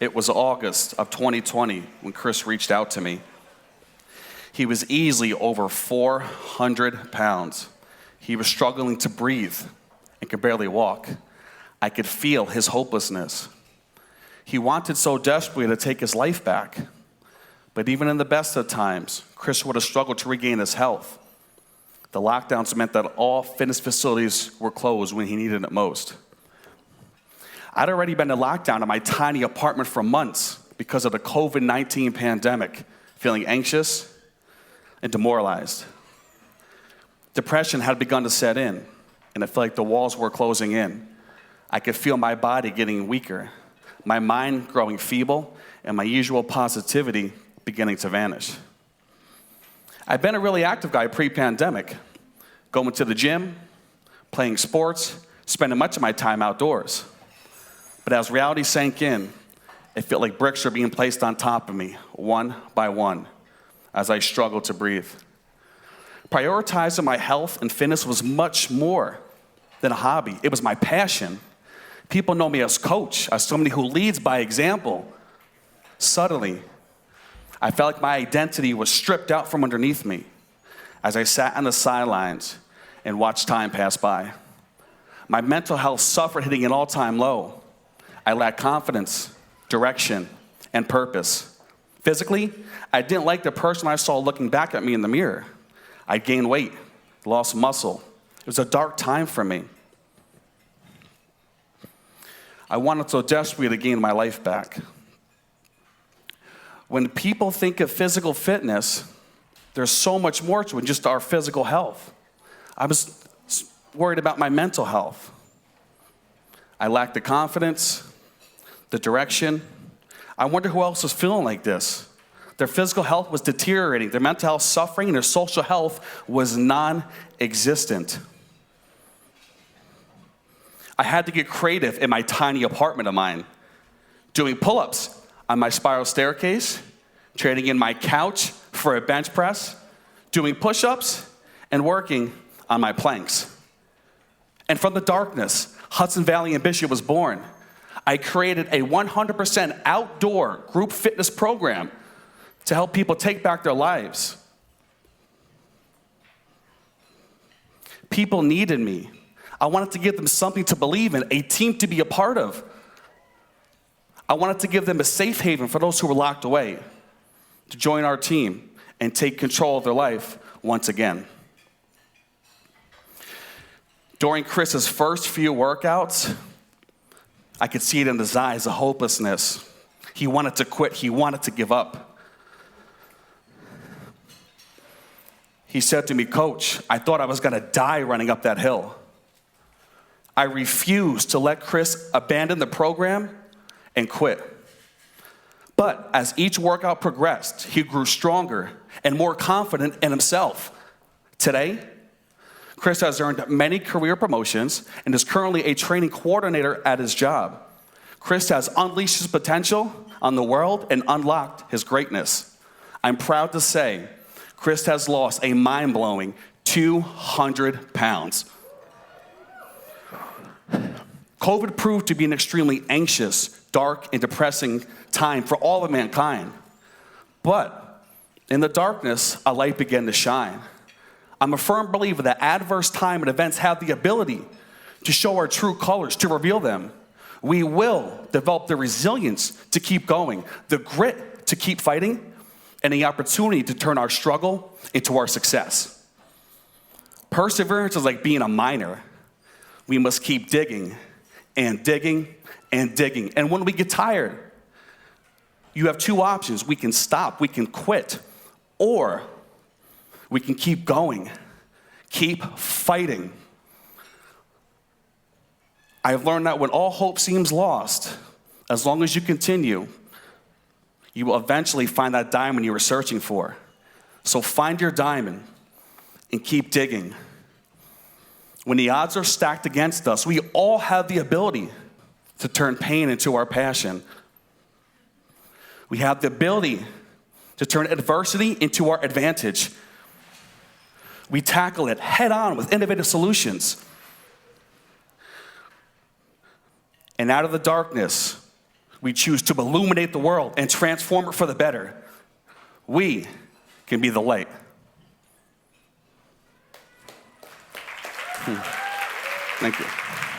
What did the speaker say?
It was August of 2020 when Chris reached out to me. He was easily over 400 pounds. He was struggling to breathe and could barely walk. I could feel his hopelessness. He wanted so desperately to take his life back. But even in the best of times, Chris would have struggled to regain his health. The lockdowns meant that all fitness facilities were closed when he needed it most. I'd already been in lockdown in my tiny apartment for months because of the COVID-19 pandemic, feeling anxious and demoralized. Depression had begun to set in, and it felt like the walls were closing in. I could feel my body getting weaker, my mind growing feeble, and my usual positivity beginning to vanish. I'd been a really active guy pre-pandemic, going to the gym, playing sports, spending much of my time outdoors. But as reality sank in, it felt like bricks were being placed on top of me, one by one, as I struggled to breathe. Prioritizing my health and fitness was much more than a hobby. It was my passion. People know me as coach, as somebody who leads by example. Suddenly, I felt like my identity was stripped out from underneath me as I sat on the sidelines and watched time pass by. My mental health suffered, hitting an all-time low. I lacked confidence, direction, and purpose. Physically, I didn't like the person I saw looking back at me in the mirror. I gained weight, lost muscle. It was a dark time for me. I wanted so desperately to gain my life back. When people think of physical fitness, there's so much more to it than just our physical health. I was worried about my mental health. I lacked the confidence, the direction. I wonder who else was feeling like this. Their physical health was deteriorating, their mental health suffering, and their social health was non-existent. I had to get creative in my tiny apartment of mine, doing pull-ups on my spiral staircase, trading in my couch for a bench press, doing push-ups, and working on my planks. And from the darkness, Hudson Valley Ambition was born. I created a 100% outdoor group fitness program to help people take back their lives. People needed me. I wanted to give them something to believe in, a team to be a part of. I wanted to give them a safe haven for those who were locked away, to join our team and take control of their life once again. During Chris's first few workouts, I could see it in his eyes, the hopelessness. He wanted to quit. He wanted to give up. He said to me, "Coach, I thought I was going to die running up that hill." I refused to let Chris abandon the program and quit. But as each workout progressed, he grew stronger and more confident in himself. Today, Chris has earned many career promotions and is currently a training coordinator at his job. Chris has unleashed his potential on the world and unlocked his greatness. I'm proud to say Chris has lost a mind-blowing 200 pounds. COVID proved to be an extremely anxious, dark, and depressing time for all of mankind. But in the darkness, a light began to shine. I'm a firm believer that adverse time and events have the ability to show our true colors, to reveal them. We will develop the resilience to keep going, the grit to keep fighting, and the opportunity to turn our struggle into our success. Perseverance is like being a miner. We must keep digging and digging and digging. And when we get tired, you have two options. We can stop, we can quit, or we can keep going, keep fighting. I've learned that when all hope seems lost, as long as you continue, you will eventually find that diamond you were searching for. So find your diamond and keep digging. When the odds are stacked against us, we all have the ability to turn pain into our passion. We have the ability to turn adversity into our advantage. We tackle it head on with innovative solutions. And out of the darkness, we choose to illuminate the world and transform it for the better, we can be the light. Thank you.